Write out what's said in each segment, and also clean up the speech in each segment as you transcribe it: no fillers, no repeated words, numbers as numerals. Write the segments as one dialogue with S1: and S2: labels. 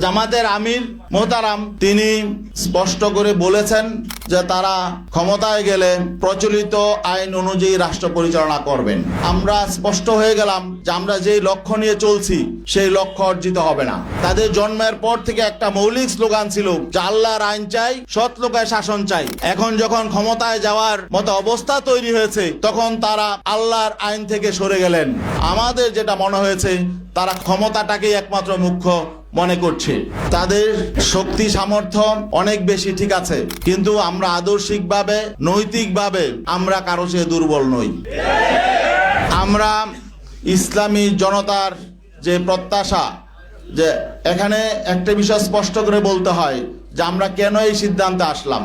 S1: জামাতের আমির মোহতারাম তিনি স্পষ্ট করে বলেছেন যে তারা ক্ষমতায় গেলে প্রচলিত আইন অনুযায়ী রাষ্ট্র পরিচালনা করবেন। আমরা স্পষ্ট হয়ে গেলাম যে আমরা যেই লক্ষ্য নিয়ে চলছি সেই লক্ষ্য অর্জিত হবে না। তাদের জন্মের পর থেকে একটা মৌলিক স্লোগান ছিল যে আল্লাহর আইন চাই, সৎ লোকের শাসন চাই। এখন যখন ক্ষমতায় যাওয়ার মতো অবস্থা তৈরি হয়েছে তখন তারা আল্লাহর আইন থেকে সরে গেলেন। আমাদের যেটা মনে হয়েছে তারা ক্ষমতাটাকেই একমাত্র মুখ্য মনে করছে। তাদের শক্তি সামর্থ্য অনেক বেশি, ঠিক আছে, কিন্তু আমরা আদর্শিকভাবে নৈতিকভাবে আমরা কারো চেয়ে দুর্বল নই। আমরা ইসলামী জনতার যে প্রত্যাশা, যে এখানে একটা বিষয় স্পষ্ট করে বলতে হয় যে আমরা কেন এই সিদ্ধান্তে আসলাম।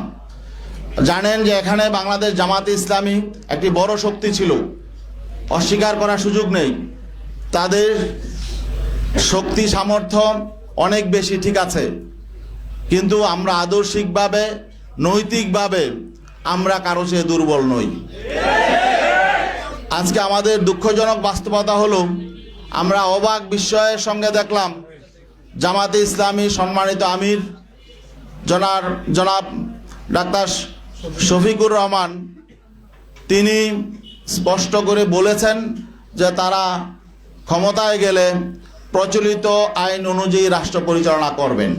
S1: জানেন যে এখানে বাংলাদেশ জামাতে ইসলামী একটি বড় শক্তি ছিল, অস্বীকার করার সুযোগ নেই। তাদের শক্তি সামর্থ্য অনেক বেশি, ঠিক আছে, কিন্তু আমরা আদর্শিকভাবে নৈতিকভাবে আমরা কারো চেয়ে দুর্বল নই। আজকে আমাদের দুঃখজনক বাস্তবতা হলো আমরা অবাক বিস্ময়ের সঙ্গে দেখলাম জামাতে ইসলামী সম্মানিত আমির জনাব ডাক্তার শফিকুর রহমান তিনি স্পষ্ট করে বলেছেন যে তারা ক্ষমতায় গেলে প্রচলিত আইন অনুযায়ী রাষ্ট্র পরিচালনা করবেন।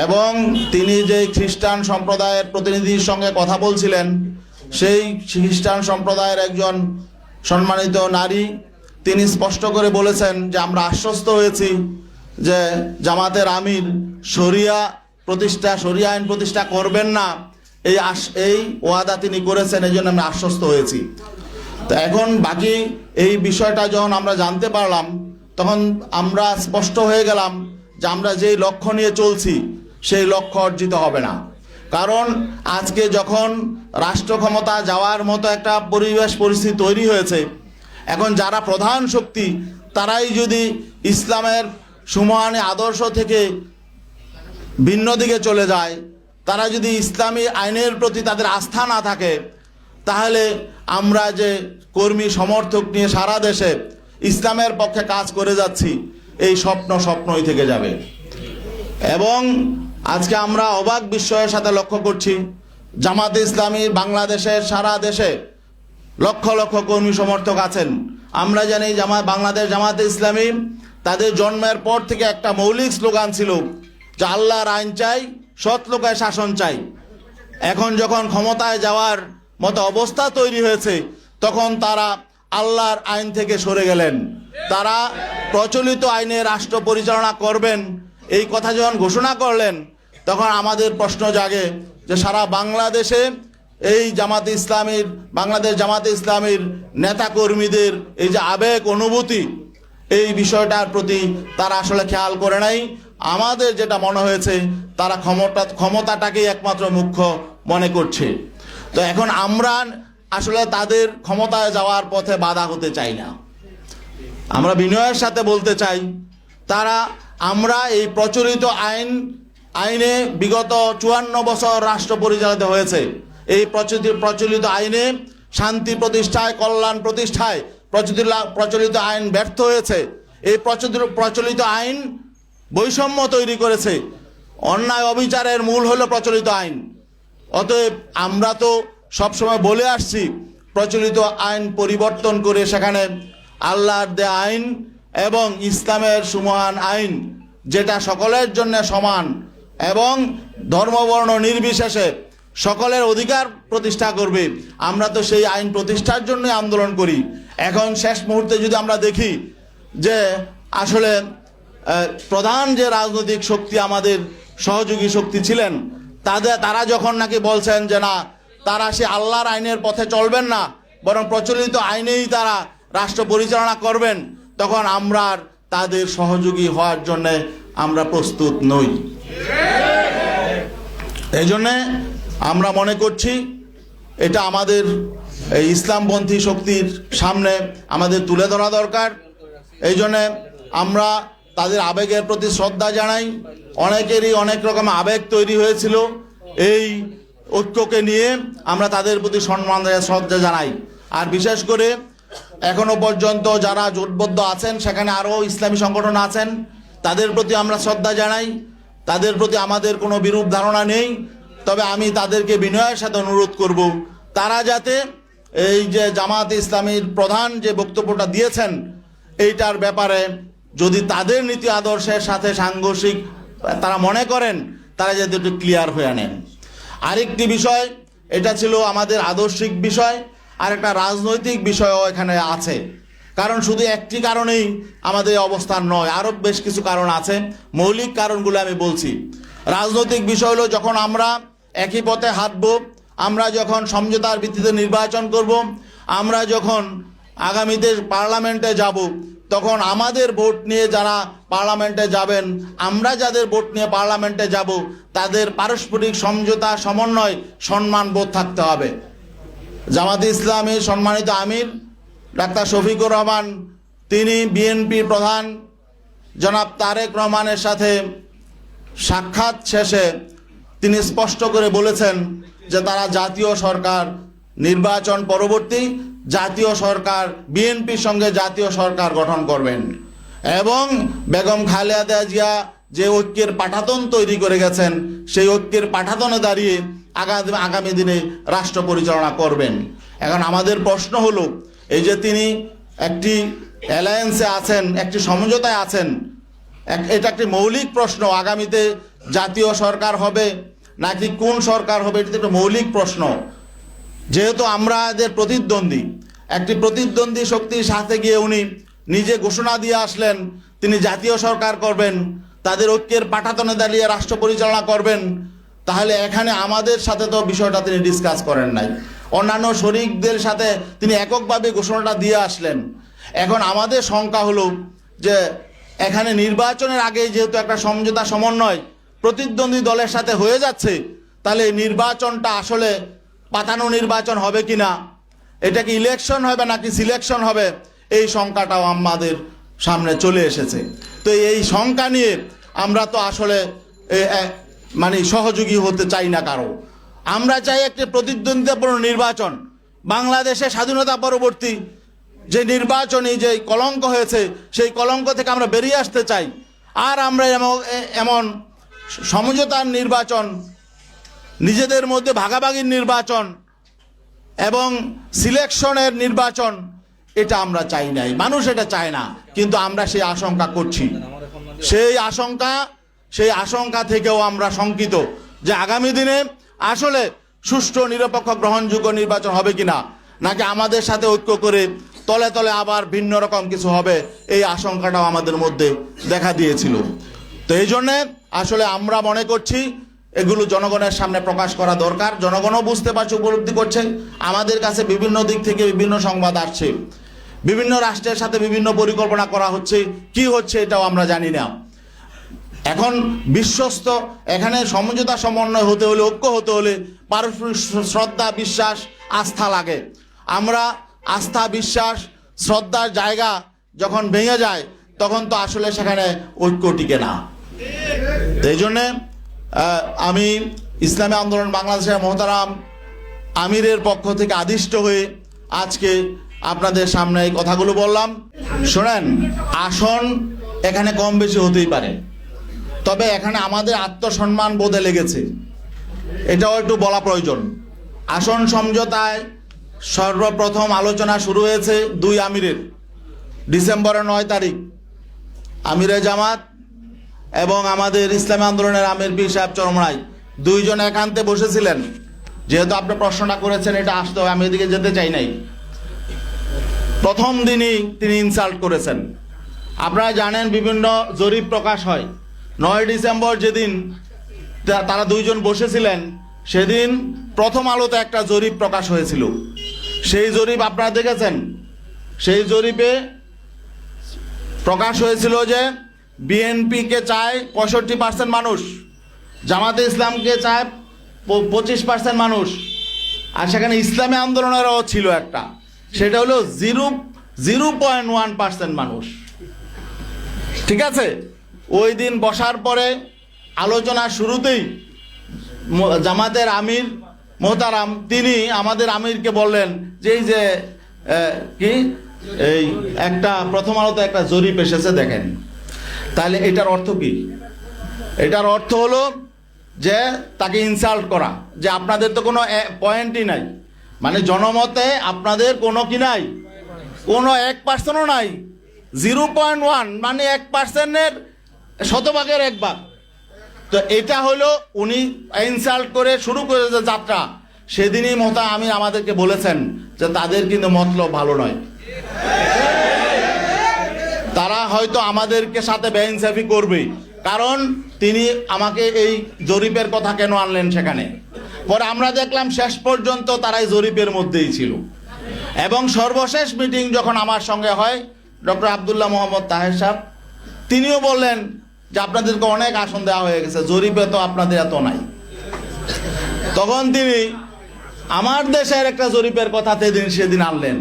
S1: এবং তিনি যে খ্রিস্টান সম্প্রদায়ের প্রতিনিধির সঙ্গে কথা বলছিলেন, সেই খ্রিস্টান সম্প্রদায়ের একজন সম্মানিত নারী তিনি স্পষ্ট করে বলেছেন যে আমরা আশ্বস্ত হয়েছি যে জামাতের আমির শরিয়া আইন প্রতিষ্ঠা করবেন না, এই ওয়াদা তিনি করেছেন, এই জন্য আমরা আশ্বস্ত হয়েছি। তো এখন বাকি এই বিষয়টা যখন আমরা জানতে পারলাম তখন আমরা স্পষ্ট হয়ে গেলাম যে আমরা যেই লক্ষ্য নিয়ে চলছি সেই লক্ষ্য অর্জিত হবে না। কারণ আজকে যখন রাষ্ট্র ক্ষমতা যাওয়ার মতো একটা পরিস্থিতি তৈরি হয়েছে, এখন যারা প্রধান শক্তি তারাই যদি ইসলামের সুমহানী আদর্শ থেকে ভিন্ন দিকে চলে যায়, তারা যদি ইসলামী আইনের প্রতি তাদের আস্থা না থাকে, তাহলে আমরা যে কর্মী সমর্থক নিয়ে সারা দেশে ইসলামের পক্ষে কাজ করে যাচ্ছি এই স্বপ্নই থেকে যাবে। এবং আজকে আমরা অবাক বিস্ময়ের সাথে লক্ষ্য করছি জামাতে ইসলামী বাংলাদেশের সারা দেশে লক্ষ লক্ষ কর্মী সমর্থক আছেন। আমরা জানি বাংলাদেশ জামাতে ইসলামী তাদের জন্মের পর থেকে একটা মৌলিক স্লোগান ছিল যে আল্লাহর আইন চাই, সৎ লোকের শাসন চাই। এখন যখন ক্ষমতায় যাওয়ার মতো অবস্থা তৈরি হয়েছে তখন তারা আল্লাহর আইন থেকে সরে গেলেন। তারা প্রচলিত আইনে রাষ্ট্র পরিচালনা করবেন এই কথা যখন ঘোষণা করলেন তখন আমাদের প্রশ্ন জাগে যে সারা বাংলাদেশে এই বাংলাদেশ জামাতে ইসলামীর নেতাকর্মীদের এই যে আবেগ অনুভূতি, এই বিষয়টার প্রতি তারা আসলে খেয়াল করে নাই। আমাদের যেটা মনে হয়েছে তারা ক্ষমতাটাকেই একমাত্র মুখ্য মনে করছে। তো এখন আমরা আসলে তাদের ক্ষমতায় যাওয়ার পথে বাধা হতে চাই না। আমরা বিনয়ের সাথে বলতে চাই আমরা এই প্রচলিত আইনে বিগত 54 বছর রাষ্ট্র পরিচালিত হয়েছে। এই প্রচলিত আইনে শান্তি প্রতিষ্ঠায়, কল্যাণ প্রতিষ্ঠায় প্রচলিত আইন ব্যর্থ হয়েছে। এই প্রচলিত আইন বৈষম্য তৈরি করেছে। অন্যায় অবিচারের মূল হলো প্রচলিত আইন। অতএব আমরা তো সবসময় বলে আসছি প্রচলিত আইন পরিবর্তন করে সেখানে আল্লাহর দেয়া আইন এবং ইসলামের সুমহান আইন যেটা সকলের জন্য সমান এবং ধর্মবর্ণ নির্বিশেষে সকলের অধিকার প্রতিষ্ঠা করবে, আমরা তো সেই আইন প্রতিষ্ঠার জন্য আন্দোলন করি। এখন শেষ মুহূর্তে যদি আমরা দেখি যে আসলে প্রধান যে রাজনৈতিক শক্তি আমাদের সহযোগী শক্তি ছিলেন তারা যখন নাকি বলছেন যে না, তারা সে আল্লাহর আইনের পথে চলবেন না, বরং প্রচলিত আইনেই তারা রাষ্ট্র পরিচালনা করবেন, তখন আমরা তাদের সহযোগী হওয়ার জন্য আমরা প্রস্তুত নই। এই জন্যে আমরা মনে করছি এটা আমাদের এই ইসলামপন্থী শক্তির সামনে আমাদের তুলে ধরা দরকার। এই জন্যে আমরা তাদের আবেগের প্রতি শ্রদ্ধা জানাই। অনেকেরই অনেক রকম আবেগ তৈরি হয়েছিল, এই ঐক্যকে নিয়ে আমরা তাদের প্রতি সম্মান শ্রদ্ধা জানাই। আর বিশেষ করে এখনো পর্যন্ত যারা জোটবদ্ধ আছেন সেখানে আরও ইসলামী সংগঠন আছেন, তাদের প্রতি আমরা শ্রদ্ধা জানাই, তাদের প্রতি আমাদের কোনো বিরূপ ধারণা নেই। তবে আমি তাদেরকে বিনয়ের সাথে অনুরোধ করব, তারা যাতে এই যে জামায়াতে ইসলামীর প্রধান যে বক্তব্যটা দিয়েছেন এইটার ব্যাপারে যদি তাদের নীতি আদর্শের সাথে সাংঘর্ষিক তারা মনে করেন, তারা যাতে একটু ক্লিয়ার হয়ে নেন। আরেকটি বিষয়, এটা ছিল আমাদের আদর্শিক বিষয়, আর একটা রাজনৈতিক বিষয়ও এখানে আছে। কারণ শুধু একটি কারণেই আমাদের অবস্থান নয়, আরও বেশ কিছু কারণ আছে। মৌলিক কারণগুলো আমি বলছি। রাজনৈতিক বিষয় হলো, যখন আমরা একই পথে হাঁটব, আমরা যখন সমঝোতার ভিত্তিতে নির্বাচন করব, আমরা যখন আগামীতে পার্লামেন্টে যাব, তখন আমাদের ভোট নিয়ে যারা পার্লামেন্টে যাবেন, আমরা যাদের ভোট নিয়ে পার্লামেন্টে যাব, তাদের পারস্পরিক সমঝোতা, সমন্বয়, সম্মানবোধ থাকতে হবে। জামায়াতে ইসলামীর সম্মানিত আমির ডাক্তার শফিকুর রহমান, তিনি বিএনপির প্রধান জনাব তারেক রহমানের সাথে সাক্ষাৎ শেষে তিনি স্পষ্ট করে বলেছেন যে তারা জাতীয় সরকার নির্বাচন পরবর্তী জাতীয় সরকার, বিএনপির সঙ্গে জাতীয় সরকার গঠন করবেন এবং বেগম খালেদা জিয়া যে ঐক্যের পাঠাতন তৈরি করে গেছেন, সেই ঐক্যের পাঠাতনে দাঁড়িয়ে আগামী দিনে রাষ্ট্র পরিচালনা করবেন। এখন আমাদের প্রশ্ন হলো, এই যে তিনি একটি অ্যালায়েন্সে আছেন, একটি সমঝোতায় আছেন, এটা একটি মৌলিক প্রশ্ন, আগামীতে জাতীয় সরকার হবে নাকি কোন সরকার হবে, এটা একটা মৌলিক প্রশ্ন। যেহেতু আমরা এদের প্রতিদ্বন্দ্বী, একটি প্রতিদ্বন্দ্বী শক্তির সাথে গিয়ে উনি নিজে ঘোষণা দিয়ে আসলেন তিনি জাতীয় সরকার করবেন, তাদের ঐক্যের পাঠাতনে দাঁড়িয়ে রাষ্ট্র পরিচালনা করবেন, তাহলে এখানে আমাদের সাথে তো বিষয়টা তিনি ডিসকাস করেন নাই, অন্যান্য শরিকদের সাথে তিনি এককভাবে ঘোষণাটা দিয়ে আসলেন। এখন আমাদের শঙ্কা হলো যে এখানে নির্বাচনের আগে যেহেতু একটা সমঝোতা সমন্বয় প্রতিদ্বন্দ্বী দলের সাথে হয়ে যাচ্ছে, তাহলে এই নির্বাচনটা আসলে পাতানো নির্বাচন হবে কিনা, এটা কি ইলেকশন হবে নাকি সিলেকশন হবে, এই শঙ্কাটাও আমাদের সামনে চলে এসেছে। তো এই শঙ্কা নিয়ে আমরা তো আসলে মানে সহযোগী হতে চাই না কারো। আমরা চাই একটি প্রতিদ্বন্দ্বিতাপূর্ণ নির্বাচন। বাংলাদেশে স্বাধীনতা পরবর্তী যে নির্বাচনী যে কলঙ্ক হয়েছে, সেই কলঙ্ক থেকে আমরা বেরিয়ে আসতে চাই। আর আমরা এমন সমঝোতার নির্বাচন, নিজেদের মধ্যে ভাগাভাগির নির্বাচন এবং সিলেকশনের নির্বাচন, এটা আমরা চাই নাই, মানুষ এটা চায় না, কিন্তু আমরা সেই আশঙ্কা করছি। সেই আশঙ্কা থেকেও আমরা শঙ্কিত যে আগামী দিনে আসলে সুষ্ঠু, নিরপেক্ষ, গ্রহণযোগ্য নির্বাচন হবে কিনা, নাকি আমাদের সাথে ঐক্য করে তলে তলে আবার ভিন্ন রকম কিছু হবে, এই আশঙ্কাটাও আমাদের মধ্যে দেখা দিয়েছিল। তো এই জন্যে আসলে আমরা মনে করছি এগুলো জনগণের সামনে প্রকাশ করা দরকার। জনগণও বুঝতে পারছে, উপলব্ধি করছে। আমাদের কাছে বিভিন্ন দিক থেকে বিভিন্ন সংবাদ আসছে, বিভিন্ন রাষ্ট্রের সাথে বিভিন্ন পরিকল্পনা করা হচ্ছে, কি হচ্ছে এটাও আমরা জানি না। এখন বিশ্বস্ত এখানে সমঝোতা সমন্বয় হতে হলে, ঐক্য হতে হলে পারস্পরিক শ্রদ্ধা, বিশ্বাস, আস্থা লাগে। আমরা আস্থা, বিশ্বাস, শ্রদ্ধার জায়গা যখন ভেঙে যায়, তখন তো আসলে সেখানে ঐক্য টিকে না। এই জন্যে আমি ইসলামী আন্দোলন বাংলাদেশের মোহতারাম আমিরের পক্ষ থেকে আদিষ্ট হয়ে আজকে আপনাদের সামনে এই কথাগুলো বললাম। শোনেন, আসন এখানে কম বেশি হতেই পারে, তবে এখানে আমাদের আত্মসম্মান বোধে লেগেছে, এটাও একটু বলা প্রয়োজন। আসন সমঝোতায় সর্বপ্রথম আলোচনা শুরু হয়েছে 2 আমিরের, ডিসেম্বরের 9 তারিখ আমিরে জামাত এবং আমাদের ইসলামী আন্দোলনের আমির পীর সাহেব চরমরাই 2 জন একান্তে বসেছিলেন। যেহেতু আপনি প্রশ্নটা করেছেন, এটা আসতে হবে, আমি এদিকে যেতে চাই নাই। প্রথম দিনই তিনি ইনসাল্ট করেছেন। আপনারা জানেন বিভিন্ন জরিপ প্রকাশ হয়। 9 ডিসেম্বর যেদিন তারা 2 জন বসেছিলেন, সেদিন প্রথম আলোতে একটা জরিপ প্রকাশ হয়েছিল। সেই জরিপ আপনারা দেখেছেন। সেই জরিপে প্রকাশ হয়েছিল যে বিএনপিকে চায় 65% মানুষ, জামাতে ইসলামকে চায় 25% মানুষ, আর সেখানে ইসলামী আন্দোলনেরও ছিল একটা, সেটা হলো 0.1% মানুষ। ঠিক আছে, ওই দিন বসার পরে আলোচনা শুরুতেই জামাতের আমির মোহতারাম তিনি আমাদের আমিরকে বললেন যে এই যে এই একটা প্রথম আলোতে একটা জরিপ এসেছে দেখেন। তাহলে এটার অর্থ কি? এটার অর্থ হলো যে তাকে ইনসাল্ট করা, যে আপনাদের তো কোনো পয়েন্টই নাই, মানে জনমতে আপনাদের কোনো কি নাই, কোনো 1%ও নাই, 0.1, মানে 1%-এর শতভাগের 1 ভাগ। তো এটা হলো উনি ইনসাল্ট করে শুরু করেছে যাত্রা। সেদিনই আমি আমাদেরকে বলেছেন যে তাদের কিন্তু মতলব ভালো নয়, তারা হয়তো আমাদেরকে সাথে বেইনসাফি করবে। কারণ তিনি আমাকে এই জরিপের কথা কেন আনলেন সেখানে, পরে আমরা দেখলাম শেষ পর্যন্ত তারাই জরিপের মধ্যেই ছিল। এবং সর্বশেষ মিটিং যখন আমার সঙ্গে হয়, ডক্টর আব্দুল্লাহ মোহাম্মদ তাহের সাহেব তিনিও বললেন যে আপনাদেরকে অনেক আসন দেওয়া হয়ে গেছে, জরিপে তো আপনাদের এত নাই। তখন তিনি আমার দেশের একটা জরিপের কথা সেদিন আনলেন।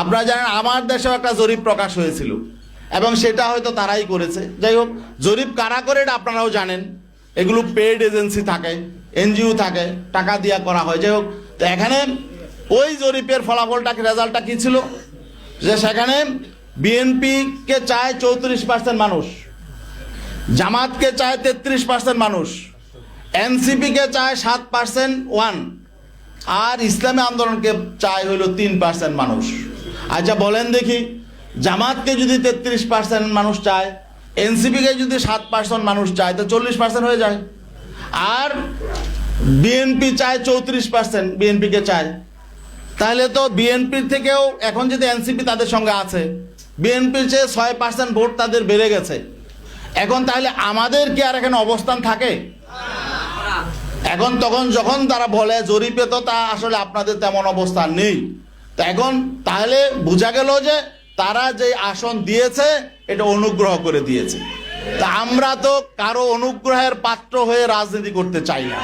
S1: আপনারা জানেন আমার দেশেও একটা জরিপ প্রকাশ হয়েছিল এবং সেটা হয়তো তারাই করেছে। যাই হোক, জরিপ কারা করে এটা আপনারাও জানেন, এগুলো পেইড এজেন্সি থাকে, এনজিও থাকে, টাকা দিয়া করা হয়। যাই হোক, তো এখানে ওই জরিপের ফলাফলটা রেজাল্টটা কি ছিল, যে সেখানে বিএনপিকে চায় 34% মানুষ, জামাতকে চায় 33% মানুষ, এনসিপিকে চায় 7%, আর ইসলামী আন্দোলনকে চায় হইল 3% মানুষ। আচ্ছা বলেন দেখি, জামাতকে যদি 33% মানুষ চায়, এনসিপিকে যদি 7% মানুষ চায়, তো 40% হয়ে যায়। আর বিএনপি চায় 34%, বিএনপিকে চায়, তাহলে তো বিএনপির থেকেও এখন যদি এনসিপি তাদের সঙ্গে আছে, বিএনপির চেয়ে 6% ভোট তাদের বেড়ে গেছে। এখন তাহলে আমাদের কি আর এখানে অবস্থান থাকে? এখন তখন যখন তারা বলে জরিপে তো তা আসলে আপনাদের তেমন অবস্থান নেই, তো এখন তাহলে বোঝা গেল যে তারা যে আসন দিয়েছে এটা অনুগ্রহ করে দিয়েছে। তা আমরা তো কারো অনুগ্রহের পাত্র হয়ে রাজনীতি করতে চাই না।